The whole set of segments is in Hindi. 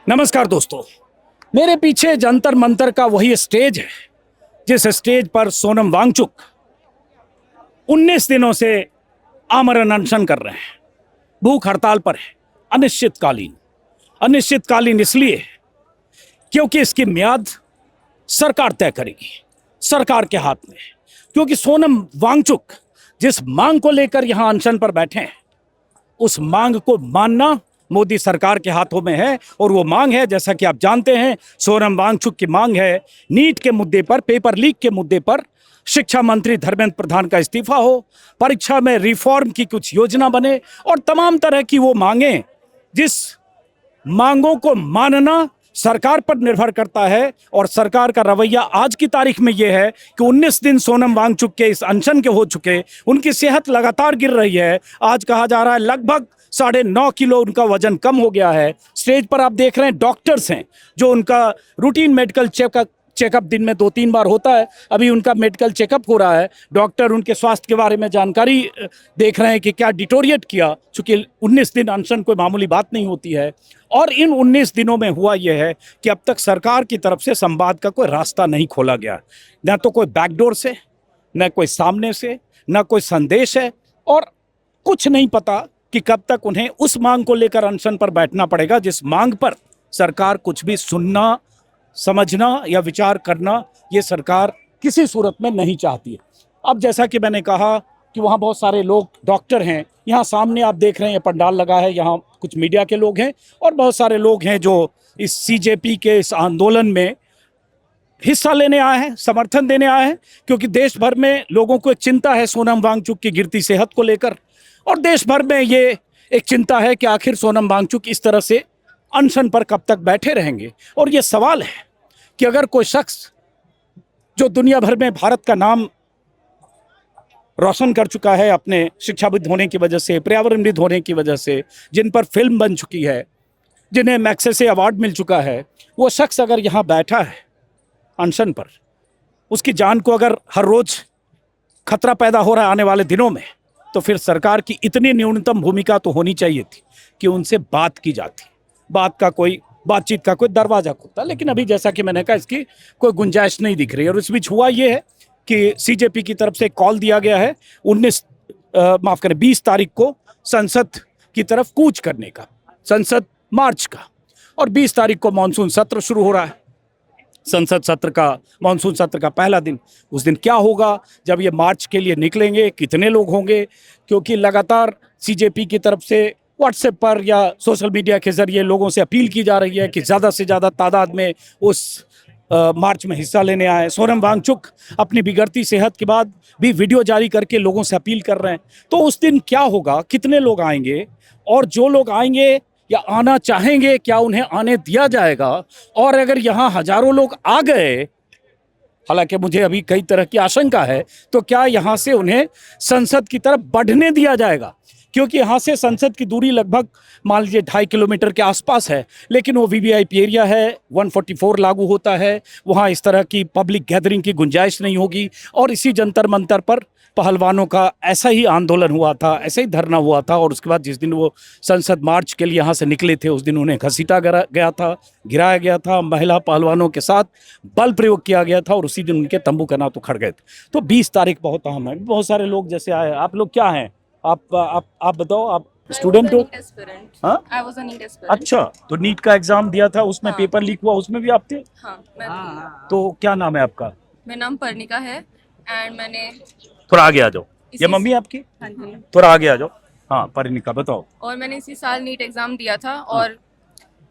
नमस्कार दोस्तों, मेरे पीछे जंतर मंतर का वही स्टेज है जिस स्टेज पर सोनम वांगचुक 19 दिनों से आमरण अनशन कर रहे हैं, भूख हड़ताल पर है। अनिश्चितकालीन इसलिए क्योंकि इसकी म्याद सरकार तय करेगी, सरकार के हाथ में है। क्योंकि सोनम वांगचुक जिस मांग को लेकर यहां अनशन पर बैठे हैं, उस मांग को मानना मोदी सरकार के हाथों में है। और वो मांग है, जैसा कि आप जानते हैं, सोनम वांगचुक की मांग है नीट के मुद्दे पर, पेपर लीक के मुद्दे पर शिक्षा मंत्री धर्मेंद्र प्रधान का इस्तीफा हो, परीक्षा में रिफॉर्म की कुछ योजना बने और तमाम तरह की वो मांगे, जिस मांगों को मानना सरकार पर निर्भर करता है। और सरकार का रवैया आज की तारीख में यह है कि 19 दिन सोनम वांगचुक के इस अनशन के हो चुके, उनकी सेहत लगातार गिर रही है। आज कहा जा रहा है लगभग 9.5 किलो उनका वजन कम हो गया है। स्टेज पर आप देख रहे हैं डॉक्टर्स हैं जो उनका रूटीन मेडिकल चेकअप दिन में 2-3 बार होता है। अभी उनका मेडिकल चेकअप हो रहा है। डॉक्टर उनके स्वास्थ्य के बारे में जानकारी देख रहे हैं कि क्या डिटोरिएट किया, चूंकि 19 दिन अनशन कोई मामूली बात नहीं होती है। और इन 19 दिनों में हुआ यह है कि अब तक सरकार की तरफ से संवाद का कोई रास्ता नहीं खोला गया, न तो कोई बैकडोर से, न कोई सामने से, न कोई संदेश है। और कुछ नहीं पता कि कब तक उन्हें उस मांग को लेकर अनशन पर बैठना पड़ेगा जिस मांग पर सरकार कुछ भी सुनना, समझना या विचार करना ये सरकार किसी सूरत में नहीं चाहती है। अब जैसा कि मैंने कहा कि वहाँ बहुत सारे लोग डॉक्टर हैं, यहाँ सामने आप देख रहे हैं पंडाल लगा है, यहाँ कुछ मीडिया के लोग हैं और बहुत सारे लोग हैं जो इस सीजेपी के इस आंदोलन में हिस्सा लेने आए हैं, समर्थन देने आए हैं। क्योंकि देश भर में लोगों को एक चिंता है सोनम वांगचुक की गिरती सेहत को लेकर, और देश भर में ये एक चिंता है कि आखिर सोनम वांगचुक इस तरह से अनशन पर कब तक बैठे रहेंगे। और ये सवाल है कि अगर कोई शख्स जो दुनिया भर में भारत का नाम रोशन कर चुका है अपने शिक्षाविद होने की वजह से, पर्यावरणविद होने की वजह से, जिन पर फिल्म बन चुकी है, जिन्हें मैग्सेसे अवार्ड मिल चुका है, वो शख्स अगर यहाँ बैठा है अनशन पर, उसकी जान को अगर हर रोज खतरा पैदा हो रहा है आने वाले दिनों में, तो फिर सरकार की इतनी न्यूनतम भूमिका तो होनी चाहिए थी कि उनसे बात की जाती, बातचीत का कोई दरवाजा खुलता। लेकिन अभी जैसा कि मैंने कहा, इसकी कोई गुंजाइश नहीं दिख रही है। और इस बीच हुआ ये है कि सीजेपी की तरफ से कॉल दिया गया है 20 तारीख को संसद की तरफ कूच करने का, संसद मार्च का। और 20 तारीख को मानसून सत्र शुरू हो रहा है, संसद सत्र का, मानसून सत्र का पहला दिन। उस दिन क्या होगा जब ये मार्च के लिए निकलेंगे, कितने लोग होंगे? क्योंकि लगातार सीजेपी की तरफ से व्हाट्सएप पर या सोशल मीडिया के जरिए लोगों से अपील की जा रही है कि ज़्यादा से ज़्यादा तादाद में उस मार्च में हिस्सा लेने आए। सोनम वांगचुक अपनी बिगड़ती सेहत के बाद भी वीडियो जारी करके लोगों से अपील कर रहे हैं। तो उस दिन क्या होगा, कितने लोग आएंगे, और जो लोग आएंगे या आना चाहेंगे क्या उन्हें आने दिया जाएगा? और अगर यहाँ हजारों लोग आ गए, हालांकि मुझे अभी कई तरह की आशंका है, तो क्या यहाँ से उन्हें संसद की तरफ बढ़ने दिया जाएगा? क्योंकि यहाँ से संसद की दूरी लगभग मान लीजिए 2.5 किलोमीटर के आसपास है, लेकिन वो वीवीआईपी एरिया है, 144 लागू होता है, वहाँ इस तरह की पब्लिक गैदरिंग की गुंजाइश नहीं होगी। और इसी जंतर मंतर पर पहलवानों का ऐसा ही आंदोलन हुआ था, ऐसे ही धरना हुआ था। और उसके बाद जिस दिन वो संसद मार्च के लिए यहाँ से निकले थे, उस दिन उन्हें घसीटा गया था, गिराया गया था, महिला पहलवानों के साथ बल प्रयोग किया गया था, और उसी दिन उनके तंबू का नाम तो खड़ गए थे। तो 20 तारीख बहुत अहम है। बहुत सारे लोग जैसे आए, आप लोग क्या हैं? आप बताओ, आप स्टूडेंट हो? हाँ, अच्छा, तो नीट का एग्जाम दिया था, उसमें पेपर लीक हुआ, उसमें भी आप थे? हाँ, तो क्या नाम है आपका? मेरा नाम पर्णिका है एंड मैंने थोड़ा आगे आ जाओ। ये मम्मी आपकी? हाँ जी। थोड़ा आगे आ जाओ। हाँ, परिणिका बताओ। और मैंने इसी साल नीट एग्ज़ाम दिया था और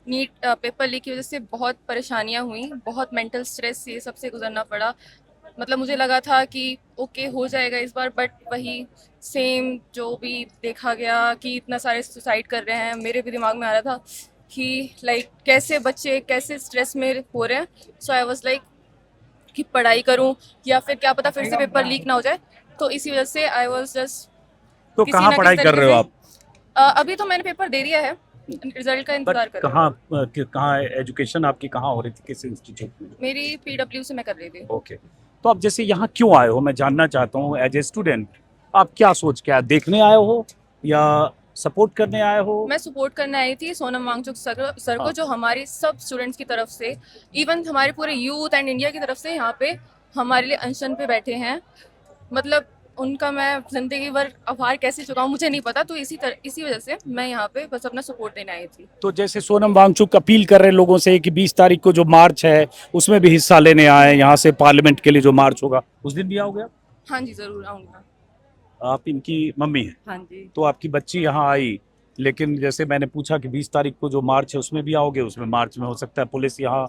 नीट पेपर लीक की वजह से बहुत परेशानियां हुई, बहुत मेंटल स्ट्रेस ये सबसे गुजरना पड़ा। मतलब मुझे लगा था कि ओके हो जाएगा इस बार, बट वही सेम जो भी देखा गया कि इतना सारे सुसाइड कर रहे हैं, मेरे भी दिमाग में आ रहा था कि लाइक कैसे बच्चे कैसे स्ट्रेस में हो रहे हैं। सो आई वाज लाइक कि पढ़ाई करूं या फिर क्या पता फिर से पेपर लीक ना हो जाए। तो इसी वजह से आई वाज जस्ट तो कहाँ पढ़ाई कर रहे हो आप? अभी तो मैंने पेपर दे दिया है, रिजल्ट का इंतजार कर रही हूँ। कहाँ एजुकेशन आपकी कहाँ हो रही थी, किस इंस्टीट्यूट में? मेरी पीडब्ल्यू से मैं कर रही थी। ओके, तो आप जैसे यहाँ क्यों आए हो, मैं जानना चाहता हूँ। एज ए स्टूडेंट आप क्या सोच के आए? देखने आए हो या सपोर्ट करने आए हो? मैं सपोर्ट करने आई थी सोनम वांगचुक सर को, हाँ। जो हमारी सब स्टूडेंट्स की तरफ से, इवन हमारे पूरे यूथ एंड इंडिया की तरफ से यहाँ पे हमारे लिए अनशन पे बैठे हैं। मतलब उनका मैं जिंदगी भर आभार कैसे चुकाऊं मुझे नहीं पता, तो इसी वजह से मैं यहाँ पे बस अपना सपोर्ट देने आई थी। तो जैसे सोनम वांगचुक अपील कर रहे हैं लोगों से कि 20 तारीख को जो मार्च है उसमें भी हिस्सा लेने आए, यहाँ से पार्लियामेंट के लिए जो मार्च होगा उस दिन भी आओगे आप? हाँ जी, जरूर आऊंगा। आप इनकी मम्मी हैं, हाँ जी। तो आपकी बच्ची यहाँ आई, लेकिन जैसे मैंने पूछा कि 20 तारीख को जो मार्च है उसमें भी आओगे, उसमें मार्च में हो सकता है पुलिस यहाँ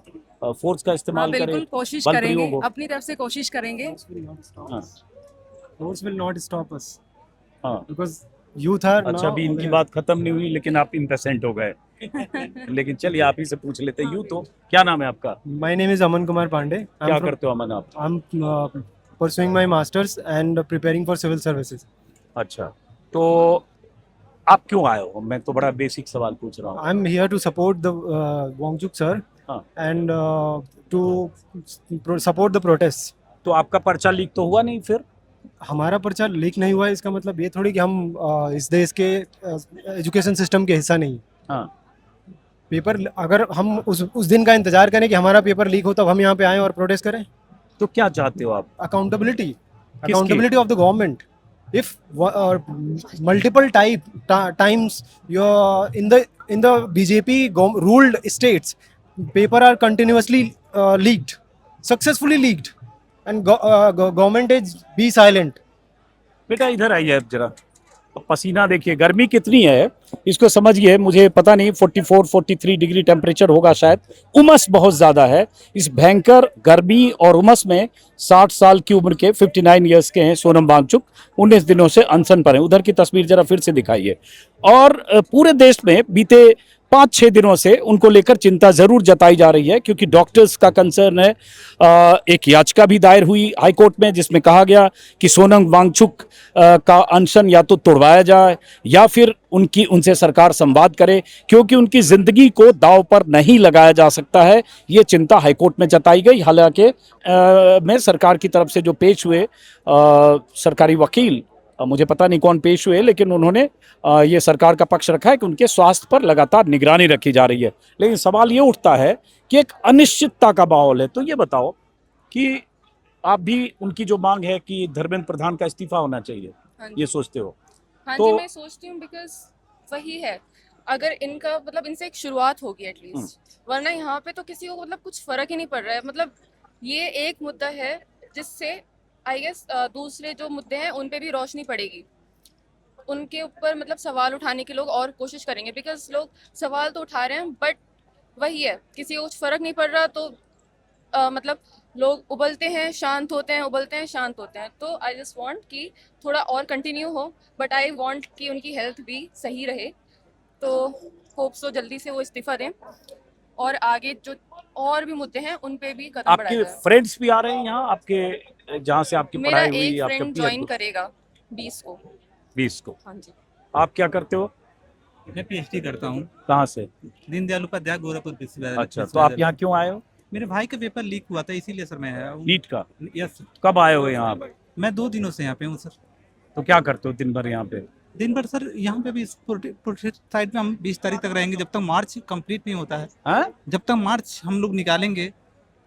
फोर्स का हाँ इस्तेमाल करे, बिल्कुल कोशिश बल करेंगे, प्रयोग हो। अपनी तरफ से कोशिश करेंगे। हाँ, Force will not stop us हाँ। because youth are अच्छा, now अभी इनकी aware. बात खत्म नहीं हुई लेकिन आप इम्पेशेंट हो गए। लेकिन चलिए आप ही से पूछ लेते हैं। यूं तो क्या नाम है आपका? My name is Aman Kumar Pandey. क्या करते हो अमन आप? I'm pursuing my masters and preparing for civil services. अच्छा, तो आप क्यों आए हो? मैं तो बड़ा बेसिक सवाल पूछ रहा हूँ। I'm here to support the Wangchuk sir हाँ। and to support the protests. तो आपका पर्चा लीक तो हुआ नहीं फिर? हमारा पर्चा लीक नहीं हुआ है, इसका मतलब ये थोड़ी कि हम इस देश के एजुकेशन सिस्टम के हिस्सा नहीं। हाँ। पेपर अगर हम उस दिन का इंतजार करें कि हमारा पेपर लीक हो तब हम यहाँ पे आए और प्रोटेस्ट करें। तो क्या चाहते हो आप? Accountability of the government. If multiple times you're in the BJP ruled states, paper are continuously leaked, successfully leaked, and government is be silent. बेटा इधर आइए आप जरा। पसीना देखिए, गर्मी कितनी है इसको समझिए। मुझे पता नहीं 44-43 डिग्री टेम्परेचर होगा शायद। उमस बहुत ज्यादा है। इस भयंकर गर्मी और उमस में 60 साल की उम्र के 59 इयर्स के हैं सोनम वांगचुक, 19 दिनों से अनशन पर हैं। उधर की तस्वीर जरा फिर से दिखाइए। और पूरे देश में बीते 5-6 दिनों से उनको लेकर चिंता जरूर जताई जा रही है, क्योंकि डॉक्टर्स का कंसर्न है। एक याचिका भी दायर हुई हाईकोर्ट में जिसमें कहा गया कि सोनम वांगचुक का अनशन या तो तोड़वाया जाए या फिर उनसे सरकार संवाद करे, क्योंकि उनकी जिंदगी को दांव पर नहीं लगाया जा सकता है। ये चिंता हाईकोर्ट में जताई गई। हालांकि में सरकार की तरफ से जो पेश हुए सरकारी वकील, मुझे पता नहीं कौन पेश हुए, लेकिन उन्होंने ये सरकार का पक्ष रखा है कि उनके स्वास्थ्य पर लगातार निगरानी रखी जा रही है। लेकिन सवाल ये उठता है कि एक अनिश्चितता का माहौल है। तो ये बताओ कि आप भी उनकी जो मांग है कि धर्मेंद्र प्रधान का इस्तीफा होना चाहिए, हाँ ये सोचते हो? हाँ तो- जी, मैं सोचती हूँ बिकॉज वही है, अगर इनका मतलब इनसे एक शुरुआत होगी एटलीस्ट, वरना यहाँ पे तो किसी को मतलब कुछ फर्क ही नहीं पड़ रहा है। मतलब ये एक मुद्दा है जिससे आई गेस दूसरे जो मुद्दे हैं उन पे भी रोशनी पड़ेगी, उनके ऊपर मतलब सवाल उठाने के लोग और कोशिश करेंगे, बिकॉज लोग सवाल तो उठा रहे हैं बट वही है, किसी को कुछ फर्क नहीं पड़ रहा। तो मतलब लोग उबलते हैं शांत होते हैं, उबलते हैं शांत होते हैं। तो आई जस्ट वांट कि थोड़ा और कंटिन्यू हो, बट आई वांट कि उनकी हेल्थ भी सही रहे। तो होप सो जल्दी से वो इस्तीफा दें और आगे जो और भी मुद्दे हैं उन पे भी कदम बढ़ाया आपके जाए। फ्रेंड्स भी आ रहे हैं यहाँ, आपके जहाँ से आपकी मेरा पढ़ाई हुई? एक आपके फ्रेंड ज्वाइन करेगा 20 को। 20 को। हाँ जी। आप क्या करते हो? मैं पीएचडी करता हूँ कहाँ से? दीनदयाल उपाध्याय गोरखपुर विश्वविद्यालय। अच्छा, तो आप यहाँ क्यों आए हो? मेरे भाई का पेपर लीक हुआ था इसीलिए सर मैं आया हूँ। नीट का? यस, कब आए हो यहाँ आप? मैं 2 दिनों से यहाँ पे हूँ सर। तो क्या करते हो दिन भर यहाँ पे? दिन भर सर यहाँ पे भी इस प्रोटेस्ट साइड में हम 20 तारीख तक रहेंगे, जब तक मार्च कंप्लीट नहीं होता है। हाँ? जब तक मार्च हम लोग निकालेंगे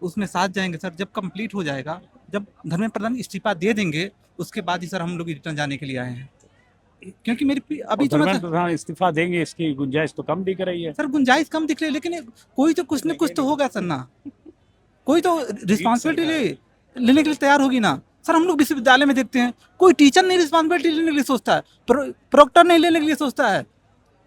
उसमें साथ जाएंगे सर। जब कंप्लीट हो जाएगा, जब धर्मेंद्र प्रधान इस्तीफा दे देंगे, उसके बाद ही सर हम लोग रिटर्न जाने के लिए आए हैं। क्योंकि मेरी अभी तो धर्मेंद्र प्रधान इस्तीफा देंगे, इसकी गुंजाइश तो कम दिख रही है। सर गुंजाइश कम दिख रही है, लेकिन कोई तो कुछ न कुछ तो होगा सर ना, कोई तो रिस्पॉन्सिबिलिटी लेने के लिए तैयार होगी ना सर। हम लोग विश्वविद्यालय में देखते हैं कोई टीचर नहीं रिस्पॉन्सिबिलिटी लेने के लिए सोचता है, प्रोक्टर नहीं लेने के लिए सोचता है,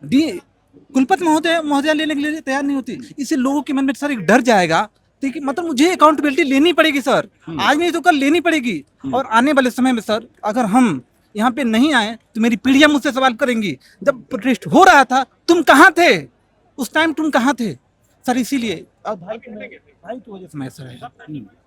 कुलपति महोदय लेने के लिए तैयार नहीं होती। इससे लोगों के मन में सर एक डर जाएगा कि मतलब मुझे अकाउंटेबिलिटी लेनी पड़ेगी सर, आज नहीं तो कल लेनी पड़ेगी। और आने वाले समय में सर अगर हम यहाँ पे नहीं आए तो मेरी पीढ़ियां मुझसे सवाल करेंगी, जब प्रोटेस्ट हो रहा था तुम कहाँ थे, उस टाइम तुम कहाँ थे सर। इसीलिए अब भाई की वजह से मैं सर आया।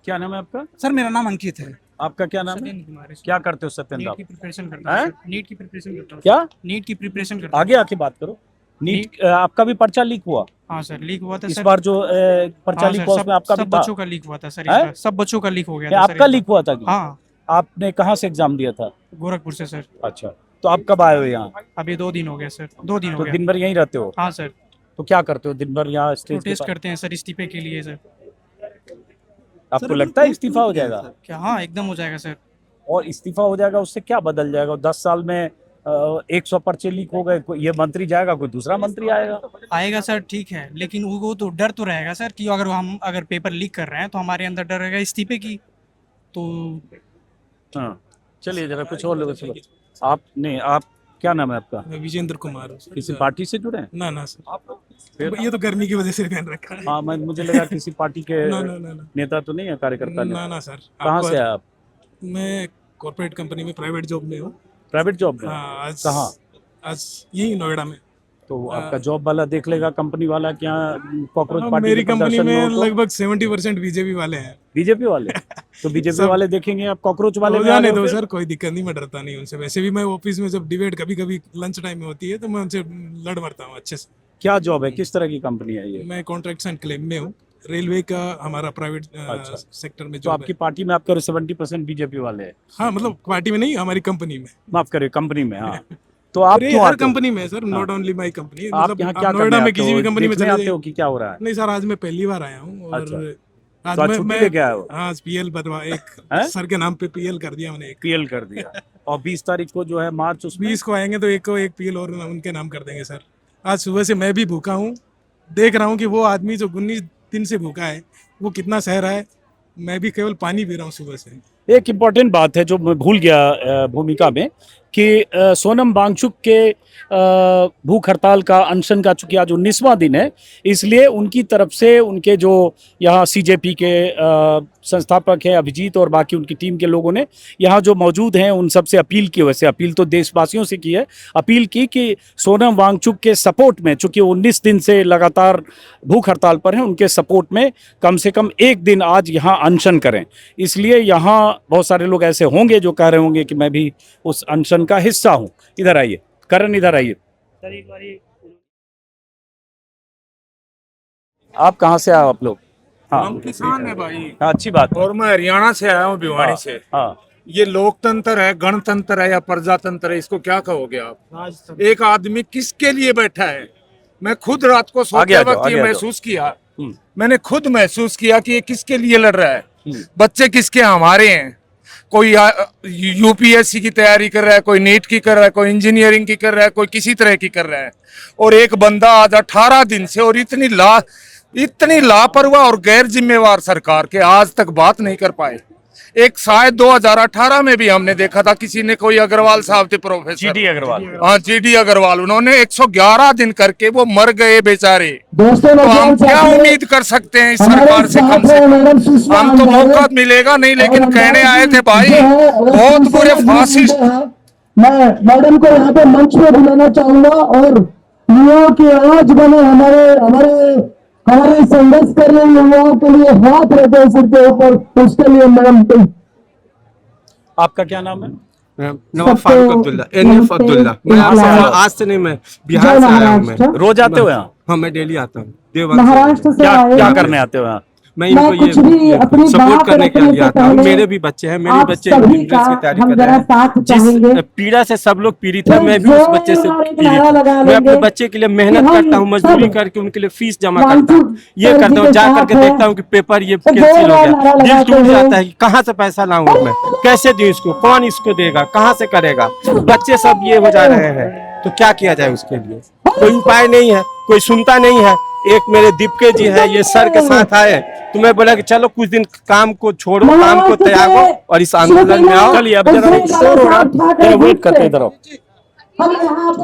क्या नाम है आपका? सर मेरा नाम अंकित है। आपका क्या नाम है? क्या करते हो सत्येंद्र? नीट की प्रिपरेशन करता हैं? हूँ। नीट की प्रिपरेशन करता हूँ। क्या? नीट की प्रिपरेशन करता हूँ। आगे आके बात करो। नीट आपका भी पर्चा लीक हुआ? हाँ सर, लीक हुआ था इस सर। बार जो पर्चा हाँ लीक सर, हुआ उसमें आपका भी सब था? बच्चों का लीक हुआ था सर इस हैं? बार। सब बच्चों का लीक हो गया क्या था सर आपका इस लीक हुआ था? बार। हाँ, आपने कहाँ से एग्जाम दिया था? गोरखपुर से सर। अच्छा, तो आप कब आए हो यहाँ? अभी 2 दिन हो गए सर, 2 दिन हो तो गया। दिन भर यहीं रहते हो? हाँ सर, तो क्या करते हो दिन भर यहाँ स्टेज के प्रोटेस्ट पास? करते हैं सर इस्तीफे के लिए सर। आपको लगता है इस्तीफा हो जाएगा? क्या? हाँ एकदम हो जाएगा सर। और इस्तीफा हो जाएगा उससे क्या बदल जाएगा? 10 साल में 100 पर्चे लीक हो गए, ये मंत्री जाएगा, कोई दूसरा मंत्री आएगा। आएगा सर ठीक है, लेकिन वो तो डर तो रहेगा सर कि अगर पेपर लीक कर रहे हैं तो हमारे अंदर डर रहेगा इस्तीफे की। तो हाँ, चलिए जरा कुछ और लोगों से आप नहीं, आप क्या नाम है आपका? मैं विजेंद्र कुमार हूँ सर। किसी पार्टी से जुड़े हैं? ना सर, फिर? ये तो गर्मी की वजह से पहन रखा है। हाँ, मुझे लगा किसी पार्टी के ना नेता तो नहीं है, कार्यकर्ता नहीं? ना सर। कहाँ से है आप? मैं कॉर्पोरेट कंपनी में प्राइवेट जॉब में हूँ। प्राइवेट जॉब में? हाँ, आज कहाँ? आज यही नोएडा में। तो आपका जॉब वाला देख लेगा, कंपनी वाला क्या कॉकरोच हाँ, पार्टी मेरी के कंपनी प्रदर्शन में हो तो? लगभग 70% बीजेपी वाले हैं। बीजेपी वाले? तो बीजेपी सब- वाले देखेंगे, आप कॉकरोच वाले हो में आ जाने गए हो दो फिर? सर, कोई दिक्कत नहीं, मैं डरता नहीं उनसे। वैसे भी मैं ऑफिस में जब डिबेट कभी कभी लंच टाइम में होती है तो मैं उनसे लड़ मरता हूँ अच्छे से। क्या जॉब है, किस तरह की कंपनी है ये? मैं कॉन्ट्रैक्ट्स एंड क्लेम में हूँ। रेलवे का हमारा प्राइवेट अच्छा। सेक्टर में तो जॉब आपकी है। पार्टी में आप करो 70% बीजेपी वाले हैं? हाँ, मतलब पार्टी में नहीं, हमारी कंपनी में। माफ करिए, कंपनी में। हाँ, तो आप अरे क्यों हर आते हो? कंपनी में sir, not only my company. आप मतलब यहाँ आप क्या करने नोएडा में आते किसी हो? भी कंपनी में देखने चले आते जाइए। हो कि क्या हो रहा है? नहीं सर, आज मैं पहली बार आया हूँ और अच्छा। आज तो आज छुट्टी लेके आए हो? हाँ, पीएल बनवा हैं? एक सर के नाम पे पीएल कर दिया मैंने। एक पीएल कर दिया। और 20 तारीख को जो है मार्च, उसमें 20 को आएंगे तो एक को एक पीएल और उनके नाम कर देंगे सर। आज सुबह से मैं भी भूखा हूँ, देख रहा हूँ कि वो आदमी जो 19 दिन से भूखा है वो कितना सह रहा है। मैं भी केवल पानी पी रहा हूँ सुबह से। एक इम्पॉर्टेंट बात है जो मैं भूल गया भूमिका में कि सोनम वांगचुक के भूख हड़ताल का, अनशन का, चूंकि आज 19वां दिन है, इसलिए उनकी तरफ से उनके जो यहाँ सीजेपी के संस्थापक हैं अभिजीत और बाकी उनकी टीम के लोगों ने यहाँ जो मौजूद हैं उन सब से अपील की। वैसे अपील तो देशवासियों से की है, अपील की कि सोनम वांगचुक के सपोर्ट में, चूंकि 19 दिन से लगातार भूख हड़ताल पर हैं, उनके सपोर्ट में कम से कम एक दिन आज यहाँ अनशन करें। इसलिए यहाँ बहुत सारे लोग ऐसे होंगे जो कह रहे होंगे कि मैं भी उस अनशन का हिस्सा हूँ। इधर आइए करण, इधर आइए। आप कहाँ से आए आप लोग? हाँ, हम किसान है भाई, हाँ, अच्छी बात है। और मैं हरियाणा से आया हूँ, भिवाड़ी से। हाँ, ये लोकतंत्र है, गणतंत्र है या प्रजातंत्र है, इसको क्या कहोगे आप? एक आदमी किसके लिए बैठा है? मैं खुद रात को आगे सोते आ जाओ, वक्त आगे ये आ जाओ। महसूस किया, हम्म। मैंने खुद महसूस किया कि ये किसके लिए लड़ रहा है। बच्चे किसके? हमारे हैं। कोई यूपीएससी की तैयारी कर रहा है, कोई नीट की कर रहा है, कोई इंजीनियरिंग की कर रहा है, कोई किसी तरह की कर रहा है। और एक बंदा आज 18 दिन से, और इतनी लापरवाह और गैर जिम्मेवार सरकार के आज तक बात नहीं कर पाए। एक शायद 2018 में भी हमने देखा था, किसी ने, कोई अग्रवाल साहब थे, प्रोफेसर जीडी अग्रवाल। हाँ, जीडी अग्रवाल, उन्होंने 111 दिन करके वो मर गए बेचारे। दोस्तों तो हम क्या उम्मीद कर सकते हैं इस सरकार से? कम से कम हम तो मौका मिलेगा नहीं, लेकिन कहने आए थे भाई, बहुत बुरे फासिस्ट। मैं मैडम को यहाँ पे मंच पे बुलाना चाहूंगा और युवाओं की आवाज बने, हमारे संघर्ष कर रहे युवाओं के लिए हाथ रखे सिर के ऊपर, उसके लिए मैडम। आपका क्या नाम है? नवाब फारूक अब्दुल्ला, एनएफ अब्दुल्ला। मैं आज से नहीं, मैं बिहार से आया हूँ। मैं रोज आते हो यहाँ? हाँ, मैं डेली आता हूँ, देवबंद से। महाराष्ट्र से क्या आए क्या हैं। करने आते हो यहाँ? मैं इनको कुछ भी ये अपनी सपोर्ट बात करने के रखने लिए से आता हूँ। पहले मेरे भी बच्चे हैं, मेरे आप बच्चे सभी एंट्रेंस का की तैयारी हम कर रहे जरा हैं। साथ चाहेंगे। जिस पीड़ा से सब लोग पीड़ित हैं, मैं भी उस बच्चे से पीड़ित नारा लगा हूँ। मैं अपने लेंगे बच्चे के लिए मेहनत कि हम करता हूँ, मजदूरी सब करके उनके लिए फीस जमा करता हूँ, ये वांचुक करता हूँ। के जा साथ करके हैं। देखता हूँ कि पेपर ये तो कैंसिल हो नारा गया, दिल लगाते टूट हैं। जाता है कि कहाँ से पैसा लाऊंगा मैं, कैसे दूं इसको, कौन इसको देगा, कहाँ से करेगा। बच्चे सब ये हो जा रहे हैं, तो क्या किया जाए उसके लिए? कोई उपाय नहीं है, कोई सुनता नहीं है। एक मेरे दीपके जी है, ये सर के साथ आए, तो मैं बोला कि चलो कुछ दिन काम को छोड़ो, काम को त्यागो और इस आंदोलन में आओ। चलिए, अब जरा शोर हो रहा है, जरा वेट करते हैं। इधर आओ,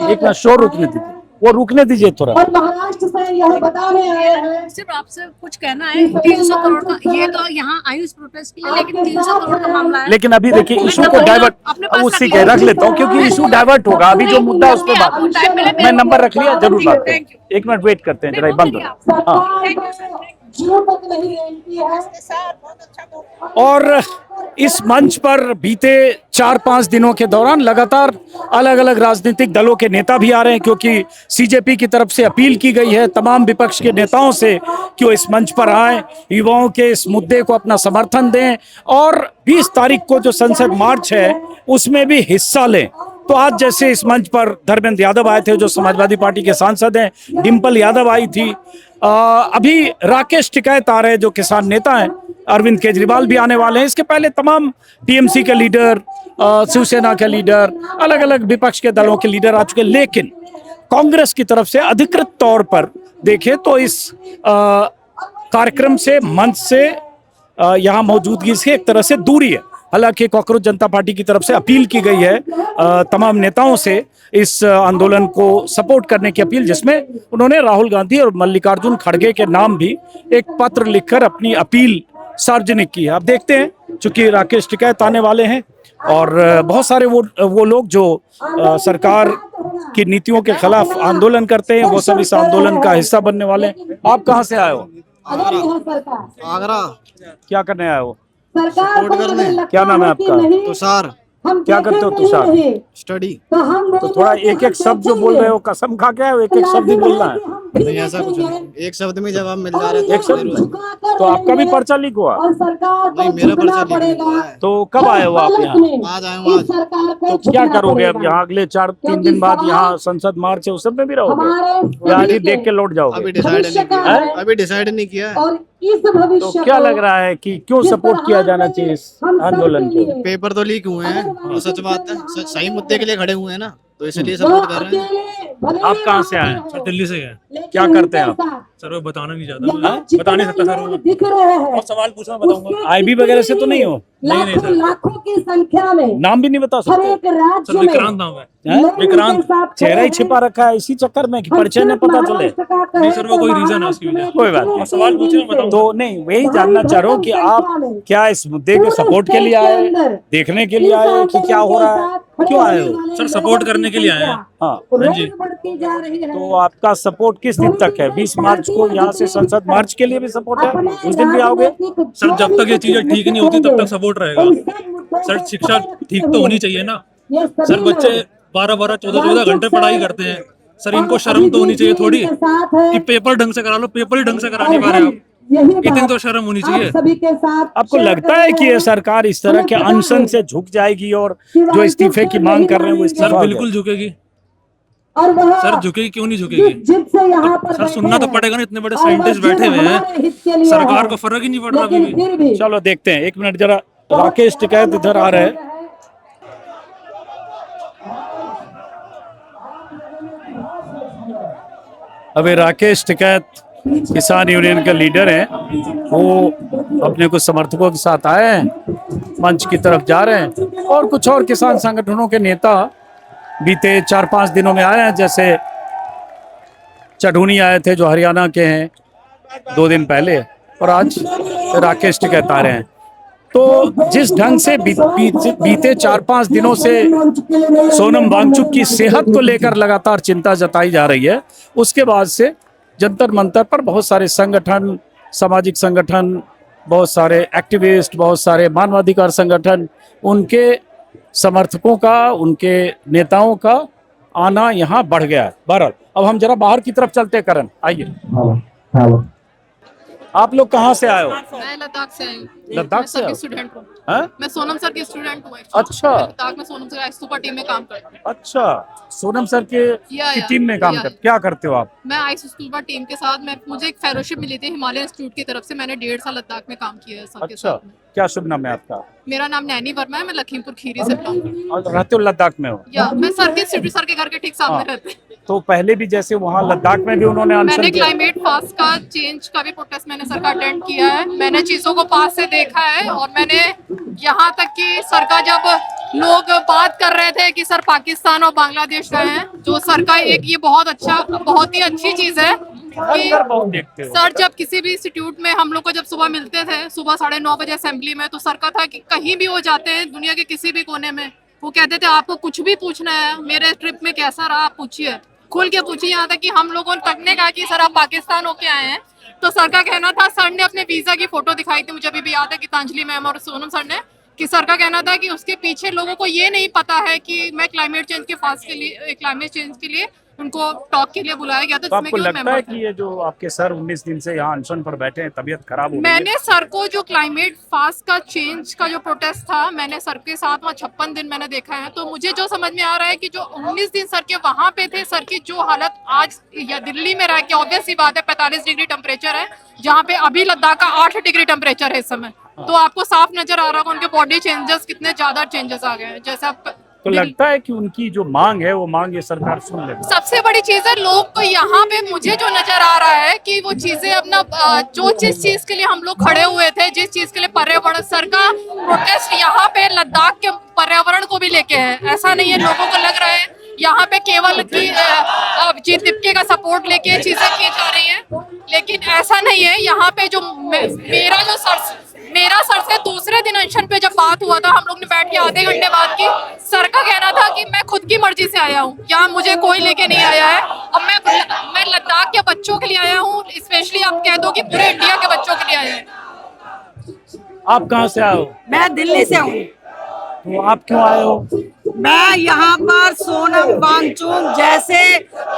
एक मिनट शोर रुकने दीजिए, वो रुकने दीजिए थोड़ा। और महाराष्ट्र से यह बताने आए हैं। सिर्फ आपसे कुछ कहना है, 300 करोड़ का, ये तो यहाँ आई उस प्रोटेस्ट के लिए, लेकिन 300 करोड़ का मामला है। लेकिन अभी देखिए इशू को डाइवर्ट, उसी के रख लेता हूँ क्योंकि इशू डाइवर्ट होगा। अभी जो मुद्दा है उस पर बात, मैं नंबर रख लिया, जरूर बात करें। एक मिनट वेट करते हैं, जरा बंद हो। हाँ, और इस मंच पर बीते 4-5 दिनों के दौरान लगातार अलग अलग राजनीतिक दलों के नेता भी आ रहे हैं, क्योंकि सीजेपी की तरफ से अपील की गई है तमाम विपक्ष के नेताओं से कि वो इस मंच पर आए, युवाओं के इस मुद्दे को अपना समर्थन दें और 20 तारीख को जो संसद मार्च है उसमें भी हिस्सा लें। तो आज जैसे इस मंच पर धर्मेंद्र यादव आए थे जो समाजवादी पार्टी के सांसद हैं, डिम्पल यादव आई थी, अभी राकेश टिकैत आ रहे हैं जो किसान नेता हैं, अरविंद केजरीवाल भी आने वाले हैं। इसके पहले तमाम टीएमसी के लीडर, शिवसेना के लीडर, अलग अलग विपक्ष के दलों के लीडर आ चुके, लेकिन कांग्रेस की तरफ से अधिकृत तौर पर देखें तो इस कार्यक्रम से, मंच से, यहाँ मौजूदगी से एक तरह से दूरी है। हालांकि कांग्रेस जनता पार्टी की तरफ से अपील की गई है तमाम नेताओं से इस आंदोलन को सपोर्ट करने की अपील, जिसमें उन्होंने राहुल गांधी और मल्लिकार्जुन खड़गे के नाम भी एक पत्र लिखकर अपनी अपील सार्वजनिक की है। अब देखते हैं, चूंकि राकेश टिकैत आने वाले हैं और बहुत सारे वो लोग जो सरकार की नीतियों के खिलाफ आंदोलन करते हैं वो सब इस आंदोलन का हिस्सा बनने वाले हैं। आप कहाँ से आए हो? आगरा। क्या करने आए हो? सपोर्ट करने। क्या नाम है आपका? तुषार। क्या करते हो तुषार? स्टडी। तो थोड़ा एक एक शब्द जो बोल रहे हो कसम खा के आए हो, एक एक शब्द ही बोलना है। नहीं ऐसा कुछ नहीं, एक शब्द में जवाब मिल जा रहा है। एक शब्द? तो आपका भी पर्चा लीक हुआ? नहीं, मेरा पर्चा लीक हुआ है। तो कब आए हो आप यहाँ? आज आए हूँ आज। तो क्या करोगे अब यहाँ? अगले 4-3 दिन बाद यहाँ संसद मार्च है, उस सब में भी रहोगे या अभी देख के लौट जाओगे? अभी डिसाइड नहीं किया है। अभी डिसाइड नहीं किया है। तो क्या लग रहा है कि क्यों सपोर्ट किया जाना चाहिए इस आंदोलन को? पेपर तो लीक हुए हैं, वो सच बात है। सही मुद्दे के लिए खड़े हुए हैं ना, तो इसलिए सपोर्ट कर रहे हैं। आप कहाँ से आए? सर दिल्ली से गए। क्या करते हैं आप? सर वो बताना नहीं चाहता, बता नहीं सकता सर वो। और सवाल पूछना बताऊंगा। आईबी वगैरह से तो नहीं हो? नहीं सर, लाखों की संख्या में नाम भी नहीं बता सकते? सर विक्रांत नाम है। विक्रांत चेहरा ही छिपा रखा है इसी चक्कर में कि परिचय न पता चले। नहीं सर, वो कोई रीजन है उसकी वजह। कोई बात नहीं, सवाल पूछे मैं बताऊंगा। तो नहीं, वही जानना चाह रहा हूँ कि आप क्या इस मुद्दे के सपोर्ट के लिए आए, देखने के लिए आए कि क्या हो रहा है, क्यों आए हो? सर सपोर्ट करने के लिए आए हैं। हाँ जी। तो आपका सपोर्ट किस दिन तक है? 20 मार्च को यहाँ से संसद मार्च के लिए भी सपोर्ट है, उस दिन भी आओगे? सर जब तक ये चीजें ठीक नहीं होती तब तक सपोर्ट रहेगा। सर शिक्षा ठीक तो होनी चाहिए ना। सर बच्चे 12-12, 14-14 घंटे पढ़ाई करते हैं। सर इनको शर्म तो होनी चाहिए थोड़ी कि पेपर ढंग से करा लो, पेपर ही ढंग से करा नहीं पा रहे आप। इतनी तो शर्म होनी चाहिए। आपको लगता है कि ये सरकार इस तरह के अनशन से झुक जाएगी और जो इस्तीफे की मांग कर रहे हैं वो इस्तीफा? सर बिल्कुल झुकेगी। सर झुकेगी, क्यों नहीं झुकेगी? सर सुनना तो पड़ेगा ना, इतने बड़े साइंटिस्ट बैठे हुए हैं, सरकार को फर्क ही नहीं पड़ रहा अभी भी। चलो देखते हैं, 1 मिनट जरा। राकेश टिकैत इधर आ रहे हैं। अभी राकेश टिकैत किसान यूनियन के लीडर हैं, वो अपने कुछ समर्थकों के साथ आए हैं, मंच की तरफ जा रहे हैं। और कुछ और किसान संगठनों के नेता बीते 4-5 दिनों में आए हैं, जैसे चढ़ूनी आए थे जो हरियाणा के हैं 2 दिन पहले, और आज राकेश टिकैत आ रहे हैं। तो जिस ढंग से बीते 4-5 दिनों से सोनम वांगचुक की सेहत को लेकर लगातार चिंता जताई जा रही है, उसके बाद से जंतर मंतर पर बहुत सारे संगठन, सामाजिक संगठन, बहुत सारे एक्टिविस्ट, बहुत सारे मानवाधिकार संगठन, उनके समर्थकों का, उनके नेताओं का आना यहाँ बढ़ गया है। बहरहाल अब हम जरा बाहर की तरफ चलते हैं। करण आइए। आप लोग कहाँ से आए हो? मैं लद्दाख से आई हूँ। लद्दाख से? स्टूडेंट हूँ। हाँ? मैं सोनम सर की स्टूडेंट हूँ। अच्छा। लद्दाख में सोनम सर सुपर टीम में काम करती हूँ। अच्छा, सोनम सर की टीम में काम कर, क्या करते हो आप? मैं आइस सुपर टीम के साथ, मुझे एक फेलोशिप मिली थी हिमालय इंस्टीट्यूट की तरफ से। मैंने 1.5 साल लद्दाख में काम किया है सर के साथ में। क्या शुभ नाम है आपका? मेरा नाम नैनी वर्मा है, मैं लखीमपुर खीरी से बिलोंग करती हूँ। और रहते हो लद्दाख में हो? या मैं सर के घर के ठीक सामने रहते हैं। तो पहले भी जैसे वहाँ लद्दाख में भी उन्होंने अनशन मैंने किया? क्लाइमेट फास्ट का चेंज का भी प्रोटेस्ट मैंने सर का अटेंड किया है। मैंने चीजों को पास से देखा है, और मैंने यहाँ तक कि सर का जब लोग बात कर रहे थे कि सर पाकिस्तान और बांग्लादेश गए हैं, जो सर का एक ये बहुत ही अच्छी चीज है कि सर जब किसी भी इंस्टीट्यूट में हम लोग को जब सुबह मिलते थे, सुबह 9:30 बजे असेंबली में, तो सर का था कि कहीं भी वो जाते हैं दुनिया के किसी भी कोने में, वो कहते थे आपको कुछ भी पूछना है, मेरे ट्रिप में कैसा रहा आप पूछिए, खुल के पूछिए। यहाँ तक कि हम लोगों तक ने कहा कि सर आप पाकिस्तान होके आए हैं, तो सर का कहना था, सर ने अपने वीजा की फोटो दिखाई थी, मुझे अभी भी याद है, गीतांजलि मैम और सोनम सर ने, कि सर का कहना था कि उसके पीछे लोगों को ये नहीं पता है कि मैं क्लाइमेट चेंज के लिए उनको टॉक के लिए बुलाया गया था तो जिसमें आपको कि वो लगता है मेंबर कि ये जो आपके सर 19 दिन से यहाँ अनशन पर बैठे हैं, तबीयत खराब हो रही है? मैंने सर को जो क्लाइमेट फास्ट का चेंज का जो प्रोटेस्ट था, मैंने सर के साथ वहाँ 56 दिन मैंने देखा है, तो मुझे जो समझ में आ रहा है कि जो 19 दिन सर के वहाँ पे थे, सर की जो हालत आज या दिल्ली में रह के ऑब्वियस सी बात है 45 डिग्री टेम्परेचर है, जहाँ पे अभी लद्दाख का 8 डिग्री टेम्परेचर है इस समय, तो आपको साफ नजर आ रहा होगा उनके बॉडी चेंजेस कितने ज्यादा चेंजेस आ गए हैं। जैसा तो लगता है कि उनकी जो मांग है वो मांग ये सरकार सुन ले। सबसे बड़ी चीज है लोग को यहाँ पे मुझे जो नजर आ रहा है कि वो चीजें अपना जो जिस चीज के लिए हम लोग खड़े हुए थे, जिस चीज के लिए पर्यावरण, सर का प्रोटेस्ट यहाँ पे लद्दाख के पर्यावरण को भी लेके है। ऐसा नहीं है लोगों को लग रहा है यहाँ पे केवल की जी तिपके का सपोर्ट लेके चीजें की जा रही हैं, लेकिन ऐसा नहीं है। यहाँ पे जो मेरा सर से दूसरे दिन अनशन पे जब बात हुआ था, हम लोग ने बैठ के आधे घंटे बात की, सर का कहना था कि मैं खुद की मर्जी से आया हूँ, यहाँ मुझे कोई लेके नहीं आया है, अब मैं लद्दाख के बच्चों के लिए आया हूँ, स्पेशली आप कह दो कि पूरे इंडिया के बच्चों के लिए आया हूँ। आप कहाँ से आए हो? मैं दिल्ली से हूँ। तो आप क्यों आए हो? मैं यहाँ पर सोनम वांगचुक जैसे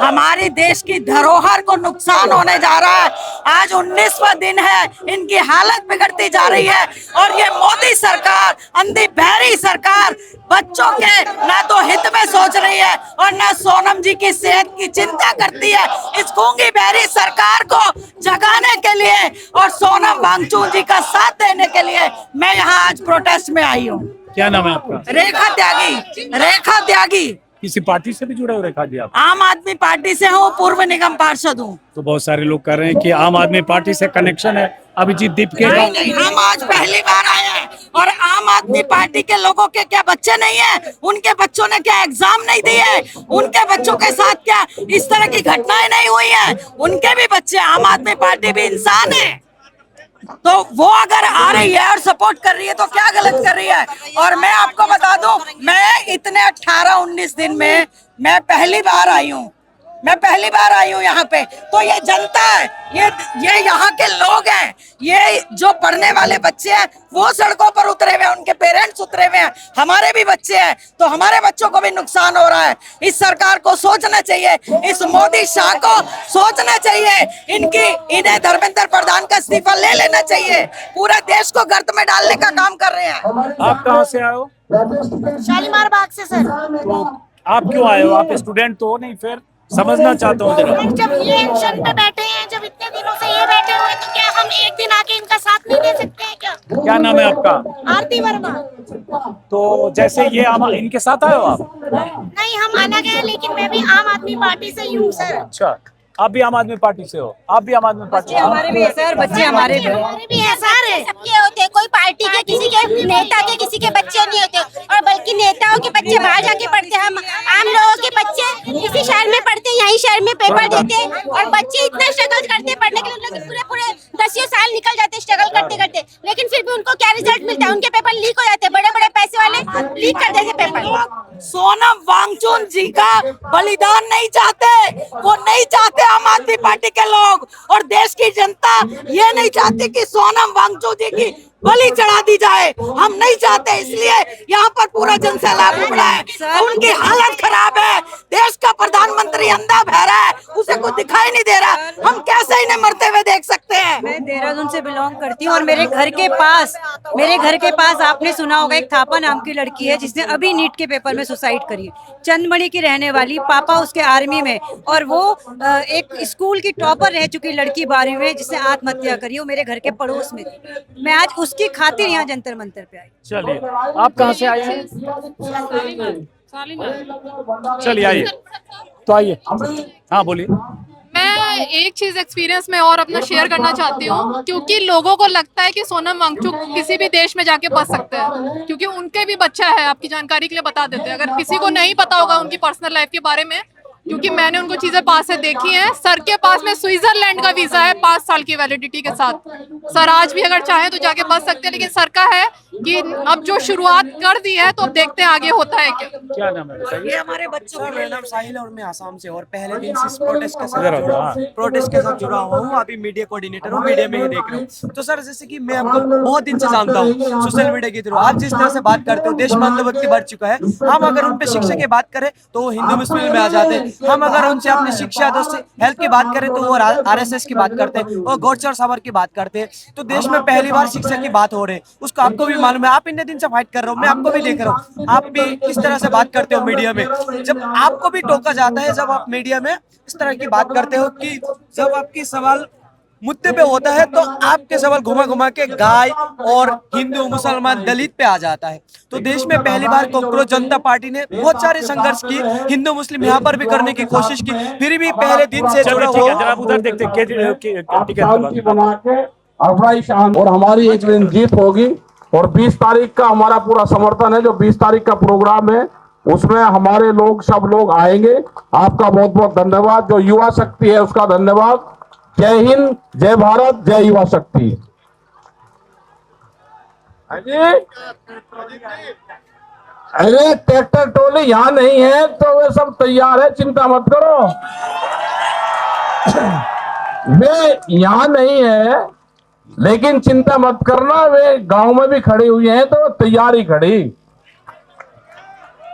हमारे देश की धरोहर को नुकसान होने जा रहा है, आज 19वां दिन है, इनकी हालत बिगड़ती जा रही है, और ये मोदी सरकार, अंधी बहरी सरकार बच्चों के ना तो हित में सोच रही है और ना सोनम जी की सेहत की चिंता करती है। इस गूंगी बहरी सरकार को जगाने के लिए और सोनम वांगचुक जी का साथ देने के लिए मैं यहाँ आज प्रोटेस्ट में आई हूँ। क्या नाम है आपका? रेखा त्यागी। रेखा त्यागी। किसी पार्टी से भी जुड़े हो रेखा जी आप? आम आदमी पार्टी से हूँ, पूर्व निगम पार्षद हूँ। तो बहुत सारे लोग कह रहे हैं कि आम आदमी पार्टी से कनेक्शन है अभिजीत दीपके का। नहीं, हम आज पहली बार आए हैं, और आम आदमी पार्टी के लोगों के क्या बच्चे नहीं है? उनके बच्चों ने क्या एग्जाम नहीं दिए? उनके बच्चों के साथ क्या इस तरह की घटनाएं नहीं हुई है? उनके भी बच्चे, आम आदमी पार्टी भी इंसान है, तो वो अगर आ रही है और सपोर्ट कर रही है तो क्या गलत कर रही है? और मैं आपको बता दूं, मैं इतने 18-19 दिन में मैं पहली बार आई हूँ, यहाँ पे। तो ये जनता है, ये यहाँ के लोग हैं, ये जो पढ़ने वाले बच्चे हैं वो सड़कों पर उतरे हुए हैं, उनके पेरेंट्स उतरे हुए हैं, हमारे भी बच्चे हैं, तो हमारे बच्चों को भी नुकसान हो रहा है। इस सरकार को सोचना चाहिए, इस मोदी शाह को सोचना चाहिए, इन्हें धर्मेंद्र प्रधान का इस्तीफा ले लेना चाहिए। पूरा देश को गर्त में डालने का काम कर रहे हैं। आप कहाँ से आए हो? शालीमार बाग से सर। तो आप क्यों आए हो? आप स्टूडेंट तो हो नहीं? फिर समझना चाहता हूँ जरा। जब ये एक्शन पे बैठे हैं, जब इतने दिनों से ये बैठे हुए, तो क्या हम एक दिन आके इनका साथ नहीं दे सकते हैं क्या? क्या नाम है आपका? आरती वर्मा। तो जैसे ये इनके साथ आए हो आप? नहीं, हम अलग हैं, लेकिन मैं भी आम आदमी पार्टी से ही हूँ सर। अच्छा, आप भी आम आदमी पार्टी से हो? आप भी आम आदमी पार्टी से? हमारे भी है सर, बच्चे हमारे भी है सर। सबके होते हैं, कोई पार्टी के, किसी के नेता के, किसी के बच्चे नहीं होते, और बल्कि नेताओं के बच्चे बाहर जाके पढ़ते हैं। हम आम लोगों के बच्चे इसी शहर में पढ़ते हैं, यही शहर में पेपर देते हैं, और बच्चे इतना स्ट्रगल करते हैं पढ़ने के लिए, पूरे 10 साल निकल जाते हैं स्ट्रगल करते करते, लेकिन फिर भी उनको क्या रिजल्ट मिलता है? उनके पेपर लीक हो जाते हैं, बड़े बड़े पैसे वाले लीक कर देते पेपर। सोनम वांगचुक जी का बलिदान नहीं चाहते, वो नहीं चाहते आम आदमी पार्टी के लोग, और देश की जनता ये नहीं चाहती कि सोनम वांगचुक जी की बलि चढ़ा दी जाए। हम नहीं चाहते, इसलिए यहाँ पर पूरा जनसैलाब उमड़ा है। उनकी हालत खराब है, देश का प्रधानमंत्री अंधा बहरा है, उसे कुछ दिखाई नहीं दे रहा। हम कैसे इन्हें मरते हुए देख सकते हैं? मैं देहरादून से बिलोंग करती हूँ, और मेरे घर के पास आपने सुना होगा, एक थापा नाम की लड़की है जिसने अभी नीट के पेपर में सुसाइड करी। चंदमणि की रहने वाली, पापा उसके आर्मी में, और वो एक स्कूल की टॉपर रह चुकी लड़की 12वीं में जिसने आत्महत्या करी, वो मेरे घर के पड़ोस में थी। मैं आज उसकी खातिर यहाँ जंतर मंतर पे आई। चलिए, आप कहाँ से आए हैं? चलिए आइए, तो आइए। हाँ बोलिए। मैं एक चीज एक्सपीरियंस में और अपना शेयर करना चाहती हूँ, क्योंकि लोगों को लगता है कि सोनम वांगचुक किसी भी देश में जाके बच सकते हैं, क्योंकि उनके भी बच्चा है। आपकी जानकारी के लिए बता देते हैं, अगर किसी को नहीं पता होगा उनकी पर्सनल लाइफ के बारे में, क्योंकि मैंने उनको चीजें पास से देखी हैं। सर के पास में स्विट्जरलैंड का वीजा है 5 साल की वैलिडिटी के साथ। सर आज भी अगर चाहे तो जाके बच सकते हैं, लेकिन सर का है कि अब जो शुरुआत कर दी है, तो अब देखते हैं आगे होता है क्या। क्या नाम है? ये हमारे बच्चों के मेरा नाम साहिल, और मैं आसाम से, और पहले दिन से प्रोटेस्ट के साथ जुड़ा हुआ हूँ। अभी मीडिया कोऑर्डिनेटर हूँ, मीडिया में ही देख रहा हूँ। तो सर, जैसे कि मैं आपको बहुत दिन से जानता हूँ सोशल मीडिया के थ्रू, आप जिस तरह से बात करते हो, देश में अंधभक्ति बढ़ चुका है। हम अगर उन पे शिक्षा की बात करें तो वो हिंदू मुस्लिम में आ जाते हैं, हम अगर उनसे अपनी शिक्षा हेल्थ की बात करें तो वो RSS की बात करते हैं और गॉडसर सावर की बात करते हैं। तो देश में पहली बार शिक्षा की बात हो रही है, उसको आपको भी मालूम है, आप इतने दिन से फाइट कर रहे हो, मैं आपको भी देख रहा हूँ, आप भी किस तरह से बात करते हो मीडिया में। जब आपको भी टोका जाता है, जब आप मीडिया में इस तरह की बात करते हो कि जब आपकी सवाल मुद्दे पे होता है तो आपके सवाल घुमा घुमा के गाय और हिंदू मुसलमान दलित पे आ जाता है। तो देश में पहली बार कॉकरोच जनता पार्टी ने बहुत सारे संघर्ष की, हिंदू मुस्लिम यहाँ पर भी करने की कोशिश की, फिर भी पहले दिन से जुड़ा हुआ। जनाब उधर देखते शांति बना के और हमारी एक दिन जीत होगी। और 20 तारीख का हमारा पूरा समर्थन है। जो 20 तारीख का प्रोग्राम है उसमें हमारे लोग सब लोग आएंगे। आपका बहुत बहुत धन्यवाद। जो युवा शक्ति है उसका धन्यवाद। जय हिंद, जय भारत, जय युवा शक्ति। अरे ट्रैक्टर टोली यहाँ नहीं है तो वे सब तैयार है, चिंता मत करो। वे यहाँ नहीं है लेकिन चिंता मत करना, वे गांव में भी खड़ी हुई हैं तो तैयारी खड़ी,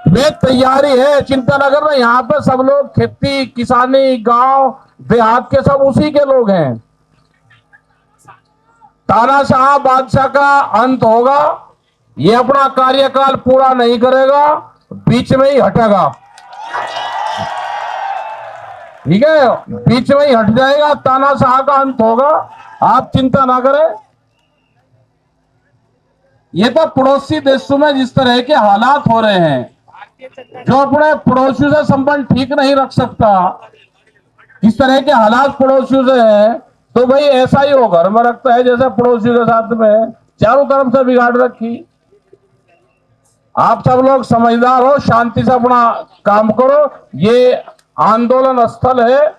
वे तैयारी है, चिंता न करना। यहाँ पे सब लोग खेती किसानी गांव देहात के सब उसी के लोग हैं। तानाशाह बादशाह का अंत होगा, ये अपना कार्यकाल पूरा नहीं करेगा, बीच में ही हटेगा, ठीक है, बीच में ही हट जाएगा, तानाशाह का अंत होगा, आप चिंता ना करें। ये तो पड़ोसी देशों में जिस तरह के हालात हो रहे हैं, जो अपने पड़ोसियों से संबंध ठीक नहीं रख सकता, इस तरह के हालात पड़ोसियों से है तो भाई ऐसा ही हो, घर में रखता है जैसे पड़ोसियों के साथ में चारों तरफ से बिगाड़ रखी। आप सब लोग समझदार हो, शांति से अपना काम करो। ये आंदोलन स्थल है,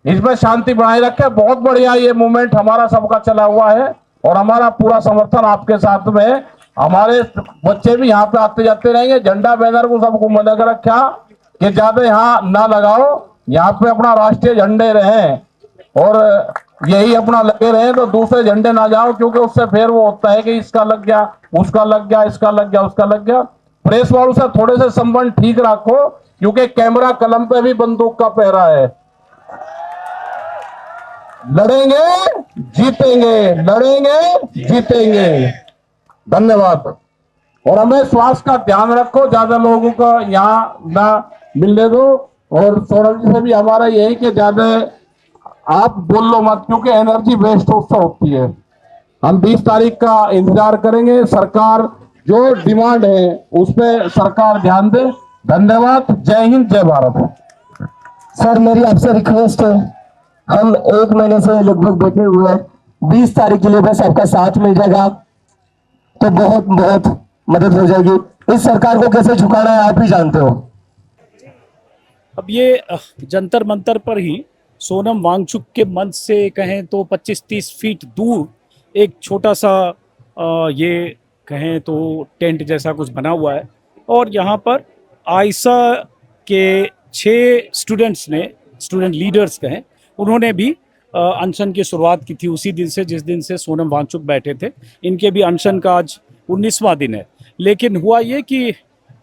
इसमें शांति बनाए रखे। बहुत बढ़िया ये मूवमेंट हमारा सबका चला हुआ है और हमारा पूरा समर्थन आपके साथ में है। हमारे बच्चे भी यहाँ पे आते जाते रहेंगे। झंडा बैनर को सबको मना कर रखा कि ज्यादा यहाँ ना लगाओ, यहाँ पे अपना राष्ट्रीय झंडे रहे और यही अपना लगे रहे, तो दूसरे झंडे ना जाओ, क्योंकि उससे फिर वो होता है कि इसका लग गया, उसका लग गया, इसका लग गया, उसका लग गया। प्रेस वालों से थोड़े से संबंध ठीक रखो, क्योंकि कैमरा कलम पे भी बंदूक का पहरा है। लड़ेंगे जीतेंगे, लड़ेंगे जीतेंगे। धन्यवाद। और हमें स्वास्थ्य का ध्यान रखो, ज्यादा लोगों को यहाँ ना मिलने दो। और सौरभ जी से भी हमारा यही कि ज्यादा आप बोल लो मत, क्योंकि एनर्जी वेस्ट उससे होती है। हम 20 तारीख का इंतजार करेंगे। सरकार जो डिमांड है उस पर सरकार ध्यान दे। धन्यवाद। जय हिंद, जय भारत। सर मेरी आपसे रिक्वेस्ट है, हम 1 महीने से लगभग बैठे हुए हैं, 20 तारीख के लिए बस आपका साथ मिल जाएगा तो बहुत बहुत मदद हो जाएगी। इस सरकार को कैसे झुकाना है आप ही जानते हो। अब ये जंतर मंतर पर ही सोनम वांगचुक के मंच से कहें तो 25-30 फीट दूर एक छोटा सा ये कहें तो टेंट जैसा कुछ बना हुआ है और यहाँ पर आयशा के 6 स्टूडेंट्स ने, स्टूडेंट लीडर्स कहें, उन्होंने भी अनशन की शुरुआत की थी उसी दिन से जिस दिन से सोनम वांगचुक बैठे थे। इनके भी अनशन का आज 19वां दिन है। लेकिन हुआ ये कि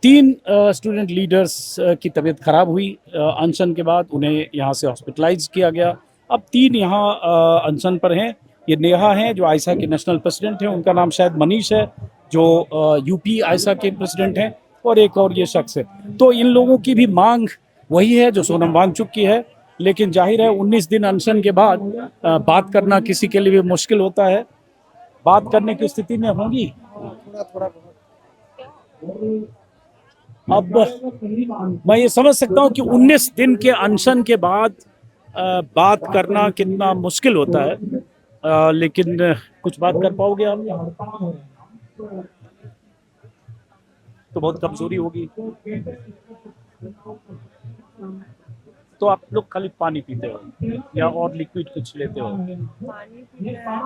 3 स्टूडेंट लीडर्स की तबीयत खराब हुई अनशन के बाद, उन्हें यहाँ से हॉस्पिटलाइज किया गया। अब 3 यहाँ अनशन पर हैं। ये नेहा हैं जो आयशा के नेशनल प्रेसिडेंट हैं, उनका नाम शायद मनीष है जो यूपी आयशा के प्रेसिडेंट हैं, और एक और ये शख्स है। तो इन लोगों की भी मांग वही है जो सोनम वांगचुक की है। लेकिन जाहिर है 19 दिन अनशन के बाद बात करना किसी के लिए भी मुश्किल होता है। बात करने की स्थिति में होंगी अब मैं ये समझ सकता हूँ कि 19 दिन के अनशन के बाद बात करना कितना मुश्किल होता है, लेकिन कुछ बात कर पाओगे आप तो बहुत कमजोरी होगी। तो आप लोग खाली पानी पीते हो या और लिक्विड कुछ लेते हो? पानी पीते हैं,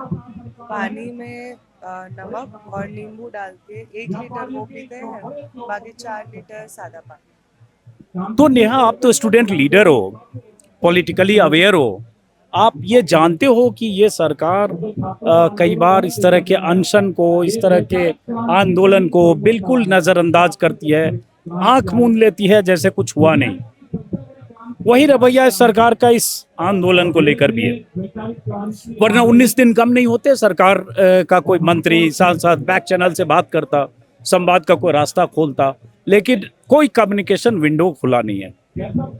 पानी में नमक और नींबू डाल के 1 लीटर वो पीते हैं, बाकी 4 लीटर सादा पानी। तो नेहा, आप तो स्टूडेंट लीडर हो, पॉलिटिकली अवेयर हो, आप ये जानते हो कि ये सरकार कई बार इस तरह के अनशन को, इस तरह के आंदोलन को बिल्कुल नज़रअंदाज करती है, आंख मूंद लेती है जैसे कुछ हुआ नहीं। वही रवैया सरकार का इस आंदोलन को लेकर भी है। वरना 19 दिन कम नहीं होते, सरकार का कोई मंत्री सांसद बैक चैनल से बात करता, संवाद का कोई रास्ता खोलता, लेकिन कोई कम्युनिकेशन विंडो खुला नहीं है।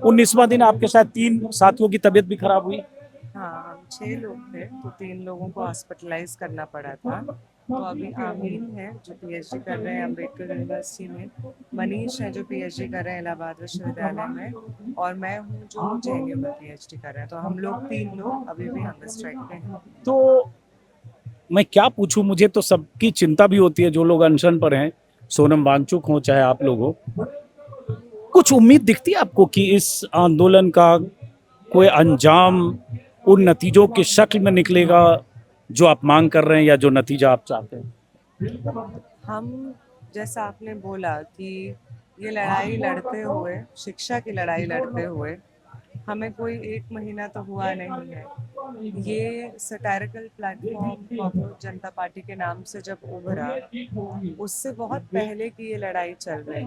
19वां दिन आपके साथ 3 साथियों की तबीयत भी खराब हुई। हाँ, हम 6 लोग थे, तो 3 लोगों को हॉस्पिटलाइज करना पड़ा था। तो अभी आमीन है जो पीएचडी कर रहे हैं अम्बेडकर यूनिवर्सिटी में, मनीष है जो पीएचडी कर रहे हैं इलाहाबाद विश्वविद्यालय में, और मैं हूँ जो जेएनयू में पीएचडी कर रहे हैं। तो हम लोग 3 लोग अभी भी हंगर स्ट्राइक पे हैं। तो मैं क्या पूछूं, मुझे तो सबकी चिंता भी होती है जो लोग अनशन पर हैं, सोनम वांगचुक हो चाहे आप लोग हो। कुछ उम्मीद दिखती है आपको कि इस आंदोलन का कोई अंजाम उन नतीजों की शक्ल में निकलेगा जो आप मांग कर रहे हैं या जो नतीजा आप चाहते हैं? हम, जैसा आपने बोला कि ये लड़ाई लड़ते हुए, शिक्षा की लड़ाई लड़ते हुए हमें कोई 1 महीना तो हुआ नहीं है। ये सटायरिकल प्लेटफॉर्म कॉकरोच जनता पार्टी के नाम से जब उभरा, उससे बहुत पहले की ये लड़ाई चल रही,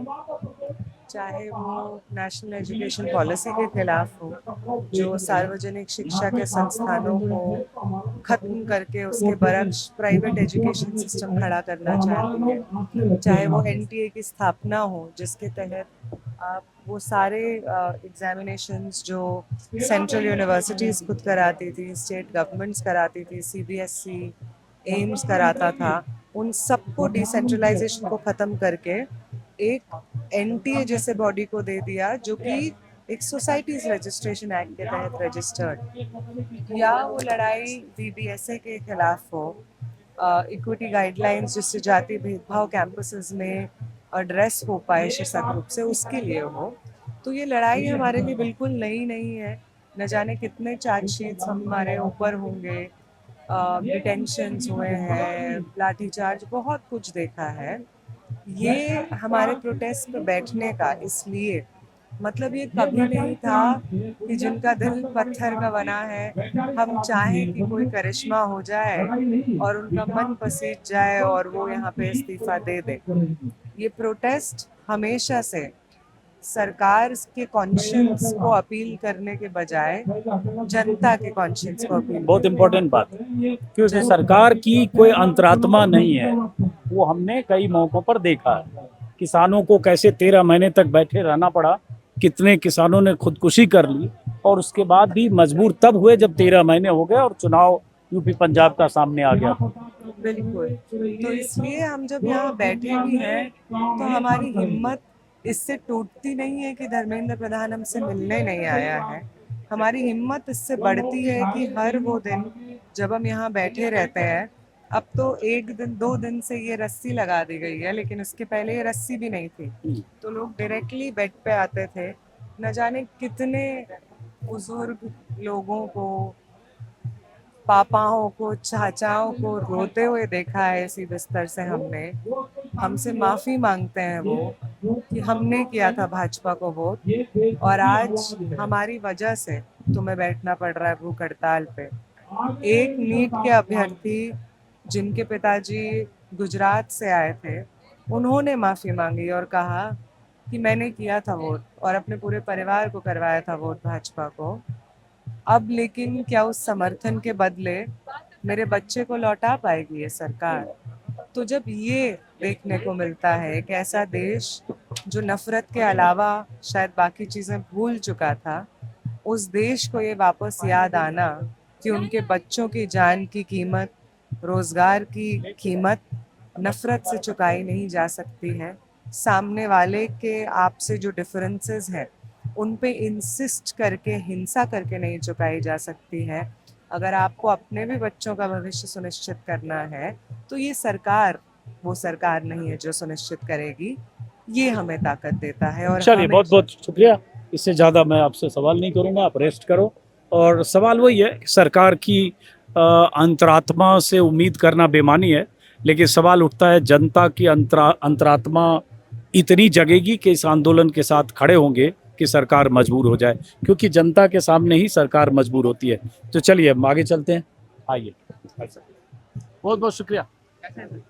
चाहे वो नेशनल एजुकेशन पॉलिसी के खिलाफ हो जो सार्वजनिक शिक्षा के संस्थानों को खत्म करके उसके बरक्स प्राइवेट एजुकेशन सिस्टम खड़ा करना चाहती है, चाहे वो एनटीए की स्थापना हो जिसके तहत आप वो सारे एग्जामिनेशंस जो सेंट्रल यूनिवर्सिटीज़ खुद कराती थी, स्टेट गवर्नमेंट्स कराती थी, सीबीएसई, एम्स कराता था, उन सबको डिसेंट्रलाइजेशन को ख़त्म करके एक एनटीए जैसे बॉडी को दे दिया जो कि एक सोसाइटीज रजिस्ट्रेशन एक्ट के तहत रजिस्टर्ड। या वो लड़ाई बीबीएसए के खिलाफ हो, इक्विटी गाइडलाइंस जिससे जाति भेदभाव कैंपसेस में एड्रेस हो पाए सशक्त रूप से, उसके लिए हो। तो ये लड़ाई हमारे लिए बिल्कुल नई नहीं है। न जाने कितने चार्जशीट्स हमारे ऊपर होंगे, डिटेंशंस हुए हैं, लाठीचार्ज, बहुत कुछ देखा है। ये हमारे प्रोटेस्ट पे बैठने का इसलिए मतलब ये कभी नहीं था कि जिनका दिल पत्थर का बना है हम चाहें कि कोई करिश्मा हो जाए और उनका मन पसीज जाए और वो यहाँ पे इस्तीफा दे दे। ये प्रोटेस्ट हमेशा से सरकार के कॉन्शियंस को अपील करने के बजाय जनता के कॉन्शियंस को अपील। बहुत इम्पोर्टेंट बात है, क्योंकि सरकार की कोई अंतरात्मा नहीं है। वो हमने कई मौकों पर देखा है, किसानों को कैसे 13 महीने तक बैठे रहना पड़ा, कितने किसानों ने खुदकुशी कर ली और उसके बाद भी मजबूर तब हुए जब 13 महीने हो गए और चुनाव यूपी पंजाब का सामने आ गया। बिल्कुल, तो इसलिए हम जब यहाँ बैठे भी हैं तो हमारी हिम्मत इससे टूटती नहीं है कि धर्मेंद्र प्रधान हमसे मिलने नहीं आया है। हमारी हिम्मत इससे बढ़ती है कि हर वो दिन जब हम यहाँ बैठे रहते हैं, अब तो 1 दिन 2 दिन से ये रस्सी लगा दी गई है, लेकिन उसके पहले ये रस्सी भी नहीं थी, तो लोग डायरेक्टली बेड पे आते थे। न जाने कितने बुजुर्ग लोगों को, पापाओं को, चाचाओं को रोते हुए देखा है इसी बिस्तर से। हमसे माफ़ी मांगते हैं वो कि हमने किया था भाजपा को वोट और आज हमारी वजह से तुम्हें बैठना पड़ रहा है भूख हड़ताल पे। एक नीट के अभ्यर्थी जिनके पिताजी गुजरात से आए थे, उन्होंने माफ़ी मांगी और कहा कि मैंने किया था वोट और अपने पूरे परिवार को करवाया था वोट भाजपा को। अब लेकिन क्या उस समर्थन के बदले मेरे बच्चे को लौटा पाएगी ये सरकार? तो जब ये देखने को मिलता है कि ऐसा देश जो नफरत के अलावा शायद बाकी चीज़ें भूल चुका था, उस देश को ये वापस याद आना कि उनके बच्चों की जान की कीमत, रोज़गार की कीमत नफरत से चुकाई नहीं जा सकती है। सामने वाले के आपसे जो डिफरेंसेस हैं उन पे इंसिस्ट करके, हिंसा करके नहीं चुकाई जा सकती है। अगर आपको अपने भी बच्चों का भविष्य सुनिश्चित करना है तो ये सरकार वो सरकार नहीं है जो सुनिश्चित करेगी। ये हमें ताकत देता है। और चलिए, बहुत बहुत शुक्रिया। इससे ज़्यादा मैं आपसे सवाल नहीं करूँगा, आप रेस्ट करो। और सवाल वही है, सरकार की अंतरात्मा से उम्मीद करना बेमानी है, लेकिन सवाल उठता है जनता की अंतरात्मा इतनी जगेगी कि इस आंदोलन के साथ खड़े होंगे कि सरकार मजबूर हो जाए, क्योंकि जनता के सामने ही सरकार मजबूर होती है। तो चलिए हम आगे चलते हैं, आइए। बहुत बहुत शुक्रिया।